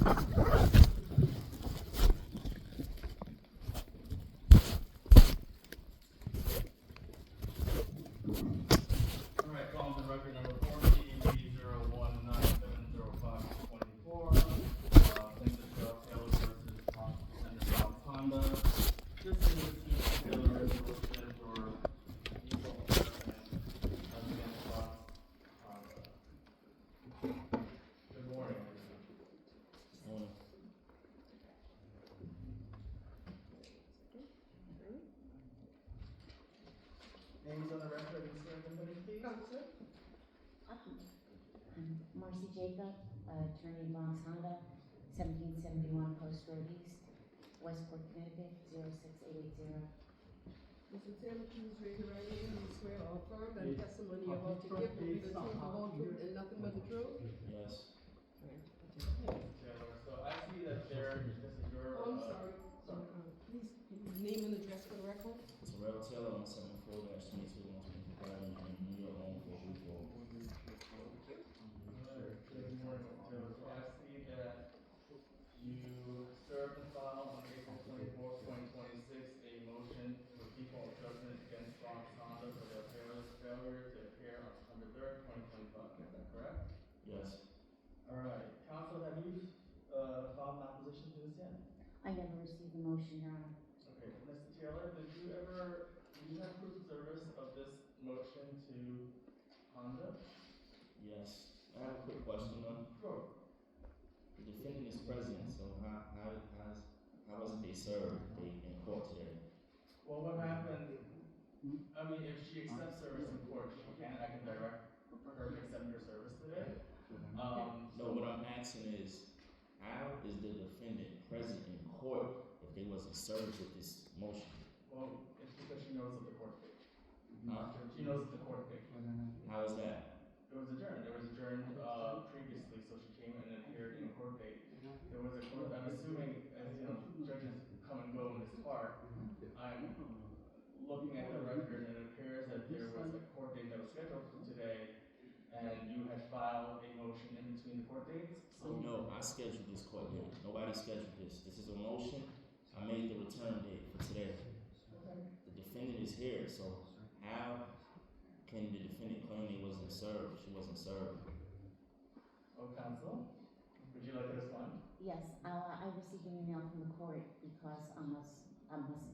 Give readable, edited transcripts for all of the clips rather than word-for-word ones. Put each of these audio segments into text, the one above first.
Alright, calling the record number 4TB019705424. Plaintiff Terrell Taylor versus Defendant Bob Honda. This is a Taylor resolution for equal treatment against Bob Honda. Good morning. Names on the record and swear company, please. Marcy Jacob, attorney BRONX Honda, 1771 Post Road East, Westport, Connecticut, 06880. Mr. Taylor, please raise your right hand and swear or affirm that the testimony you're about to give will be the truth, the whole truth, and nothing but the truth? Yes. Taylor, so I see that this is your. Oh, I'm sorry. Please, name and address for the record. Terrell Taylor, 174-22, New York, home for April. Good morning, Taylor. So I see that you served and filed on April 24th, 2026, a motion for default judgment against BRONX Honda for their failure to appear on September 3rd, 2025. Is that correct? Yes. Alright. Counsel, have you filed an opposition to this yet? I never received the motion, Your Honor. Okay. Mr. Taylor, did you have proof of service of this motion to Honda? Yes. I have a quick question though. Sure. The defendant is present, so how was it they served in court today? Well, what happened, I mean, if she accepts service in court, I can direct her to accept your service today. No, what I'm asking is, how is the defendant present in court if they wasn't served with this motion? Well, it's because she knows of the court date. Huh? She knows of the court date. How is that? It was adjourned. It was adjourned previously, so she came and appeared in a court date. There was a court, I'm assuming, as you know, judges come and go in this part. I'm looking at the record and it appears that there was a court date that was scheduled for today and you had filed a motion in between the court dates. So No, I scheduled this court date. Nobody scheduled this. This is a motion. I made the return date for today. The defendant is here, so how can the defendant claim he wasn't served? She wasn't served. Oh, counsel, would you like to respond? Yes, I received an email from the court because I'm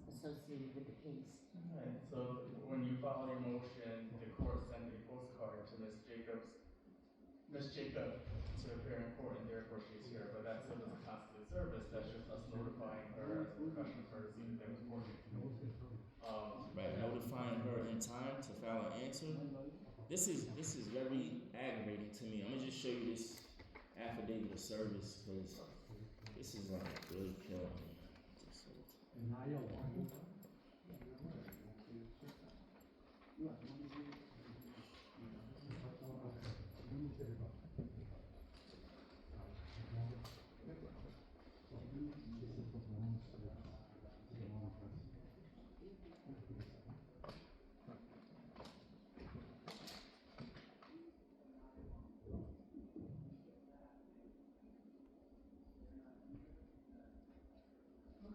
associated with the case. Alright, so when you filed your motion, the court sent a postcard to Ms. Jacob to appear in court, and therefore she's here. But that still doesn't constitute service. That's just us notifying her as a professional courtesy that there was court date. Right, notifying her in time to file an answer. This is very aggravating to me. I'm gonna just show you this affidavit of service because this is like really killing me.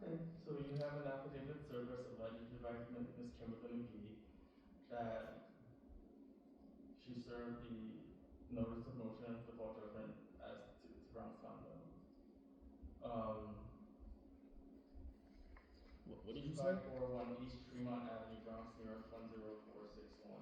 Okay, so you have an affidavit of service alleging to Ms. Kimberly McGee that she served the notice of motion of default judgment as to BRONX Honda. What did you say? 541 East Tremont Avenue, Bronx, New York 10461.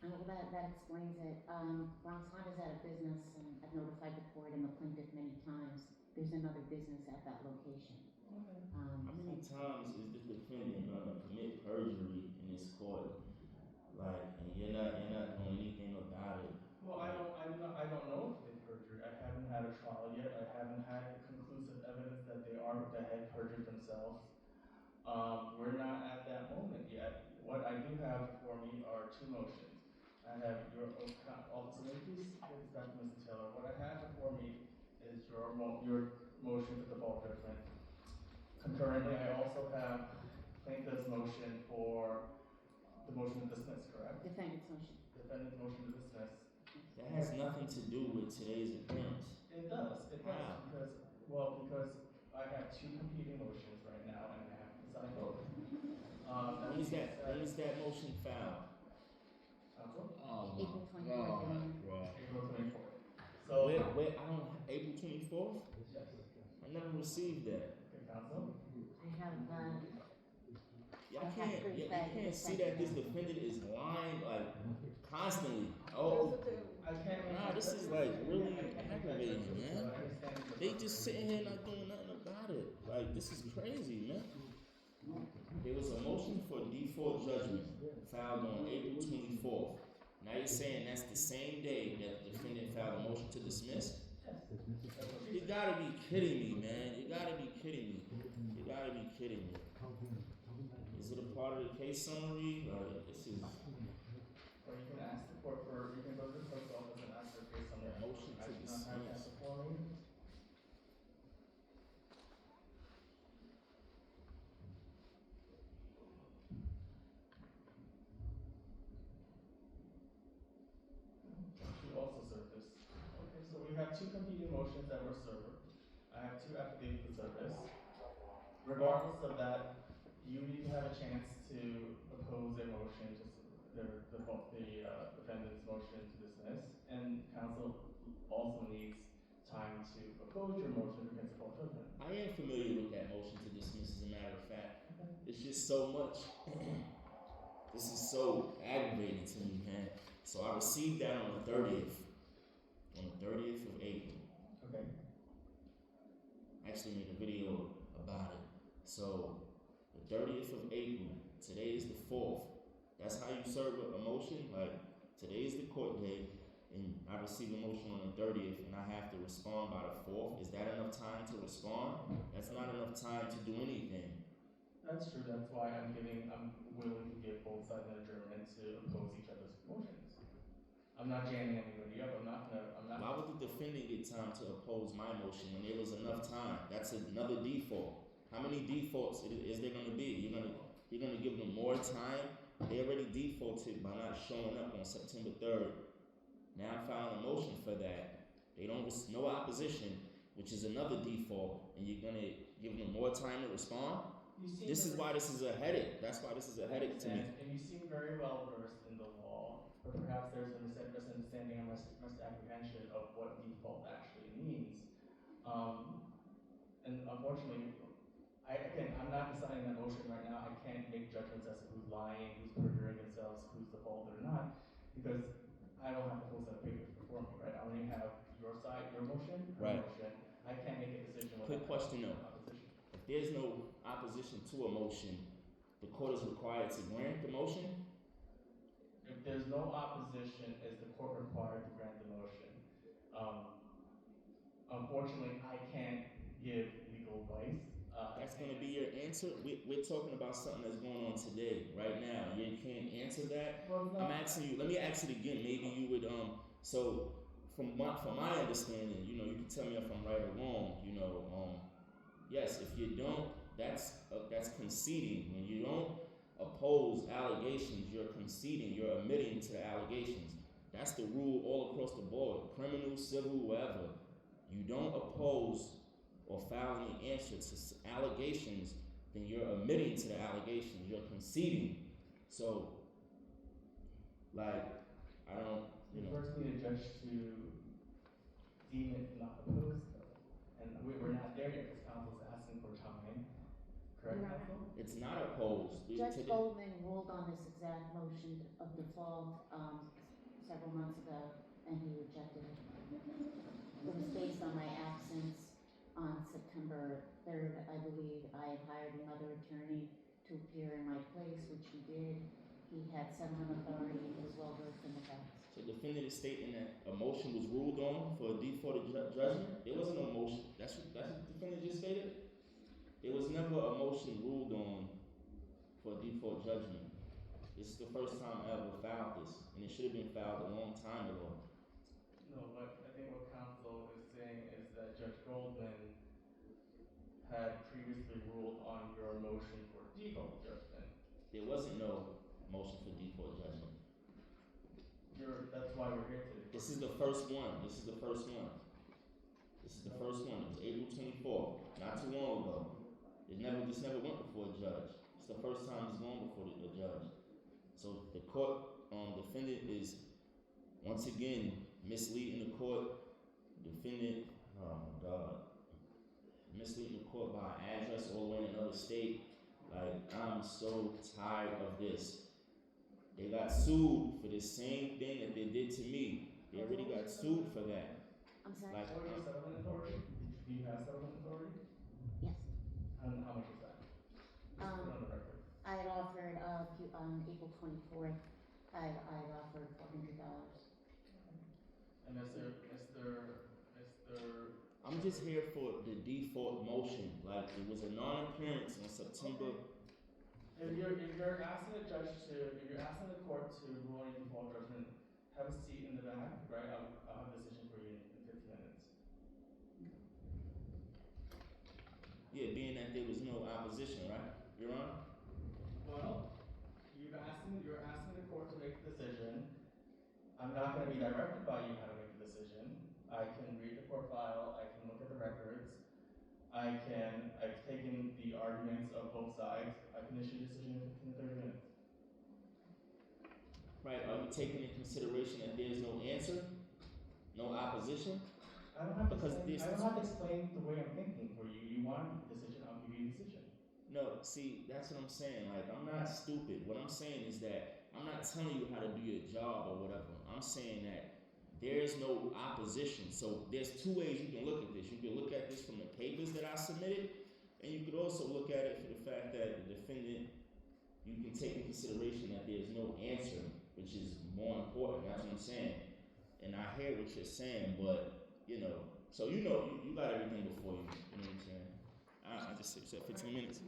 Well, that explains it. BRONX Honda's out of business, and I've notified the court and the plaintiff many times. There's another business at that location. Okay. How many times is the defendant gonna commit perjury in this court? Like, and you're not doing anything about it. Well, I don't know if they perjured. I haven't had a trial yet. I haven't had conclusive evidence that they had perjured themselves. We're not at that moment yet. What I do have before me are two motions. I have your officer, please get this back to Mr. Taylor. What I have before me is your motion for default judgment. Concurrently, I also have plaintiff's motion for the motion to dismiss, correct? Defendant's motion. Defendant's motion to dismiss. That has nothing to do with today's appearance. It does. It does. How? Because Well, because I have two competing motions right now, and I have to decide both. When is that motion filed? Council? Oh April my 24th, God, Your Honor. bro. April 24th. So, Wait, I don't. April 24th? yes. I never received that. Okay, Council? I have, Y'all I have can't, proof you that it can't was see sent that to this them. defendant is lying like constantly. Oh, Mr. Taylor. I can't make nah, that this is judgment. like really I can't make that aggravating, judgment, man. but I understand your They just frustration. sitting here not doing nothing about it. Like, this is crazy, man. There was a motion for default judgment filed on April 24th. Now you're saying that's the same day that the defendant filed a motion to dismiss? You gotta be kidding me, man. You gotta be kidding me. You gotta be kidding me. Is it a part of the case summary? Like, this is Or you can ask the court for, you can go to the clerk's office and ask for a case summary. Motion I to do not have that dismiss. before me. You also served this. Okay, so we have two competing motions that were served. I have two affidavits of service. Regardless of that, you need to have a chance to oppose a motion to the defendant's motion to dismiss, and counsel also needs time to oppose your motion for principal judgment. I am familiar with that motion to dismiss, as a matter of fact. It's just so much. This is so aggravating to me, man. So I received that on the 30th. On the 30th of April. Okay. I actually made a video about it. So the 30th of April, today is the 4th. That's how you serve a motion. Like, today is the court date, and I receive a motion on the 30th, and I have to respond by the 4th. Is that enough time to respond? That's not enough time to do anything. That's true. That's why I'm willing to give both sides an adjournment to oppose each other's motions. I'm not jamming anybody up. I'm not. Why would the defendant get time to oppose my motion when there was enough time? That's another default. How many defaults is there going to be? You're gonna give them more time? They already defaulted by not showing up on September 3rd. Now I'm filing a motion for that. They don't, no opposition, which is another default, and you're gonna give them more time to respond? This is why this is a headache. That's why this is a headache to me. And you seem very well versed in the law, but perhaps there's a misunderstanding and misapprehension of what default actually means. And unfortunately, I'm not deciding that motion right now. I can't make judgments as to who's lying, who's perjuring themselves, who's defaulted or not, because I don't have the full set of papers before me, right? I only have your side, your motion, her Right. motion. I can't make a decision without Quick question though. opposition. If there's no opposition to a motion, the court is required to grant the motion? If there's no opposition, is the court required to grant the motion? Unfortunately, I can't give legal advice. That's going to be your answer? We're talking about something that's going on today, right now. You can't answer that? Well, I'm asking you, let me ask it again. Maybe you would, so from my understanding, you can tell me if I'm right or wrong, yes, if you don't, that's conceding. When you don't oppose allegations, you're conceding, you're admitting to the allegations. That's the rule all across the board, criminal, civil, whatever. You don't oppose or file any answer to allegations, then you're admitting to the allegations, you're conceding. So, like, I don't, You first need a judge to deem it not opposed, though. And we're not there yet because counsel's asking for time. Correct, Your counsel? it's not opposed. Judge Goldman ruled on this exact motion of default several months ago, and he rejected it. It was based on my absence on September 3rd. I believe I had hired another attorney to appear in my place, which he did. He had settlement authority. He was well versed in the facts. So the defendant is stating that a motion was ruled on for a defaulted judgment. There wasn't no motion. That's what the defendant just stated. There was never a motion ruled on for a default judgment. This is the first time I ever filed this, and it should have been filed a long time ago. No, but I think what counsel is saying is that Judge Goldman had previously ruled on your motion for default judgment. There wasn't no motion for default judgment. That's why we're here today. This is the first one. This is the first one. This is the first one. It was April before, not too long ago. This never went before a judge. It's the first time it's gone before the judge. So the court defendant is once again misleading the court. Defendant, oh my God, misleading the court by address all the way in another state. Like, I'm so tired of this. They got sued for the same thing that they did to me. They already got sued for that. I'm sorry? Like, What was your settlement authority? Do you have settlement authority? Yes. And how much was that? Just put it on the record. I had offered, on April 24th, I had offered $400. And Mr. I'm just here for the default motion. Like, it was a non-appearance on September. If you're asking the court to rule on a default judgment, have a seat in the back, right? I'll have a decision for you in 15 minutes. Yeah, being that there was no opposition, right, Your Honor? Well, you're asking the court to make a decision. I'm not going to be directed by you how to make the decision. I can read the court file. I can look at the records. I've taken the arguments of both sides. I can issue a decision in 15 to 30 minutes. Right, are you taking into consideration that there's no answer? No opposition? I don't have to explain the way I'm thinking for you. You want a decision, I'll give you a decision. No, see, that's what I'm saying. Like, I'm not stupid. What I'm saying is that I'm not telling you how to do your job or whatever. I'm saying that there's no opposition. So there's two ways you can look at this. You can look at this from the papers that I submitted, and you could also look at it for the fact that the defendant, you can take in consideration that there's no answer, which is more important. That's what I'm saying. And I hear what you're saying, but, so you got everything before you. You know what I'm saying? I just said 15 minutes.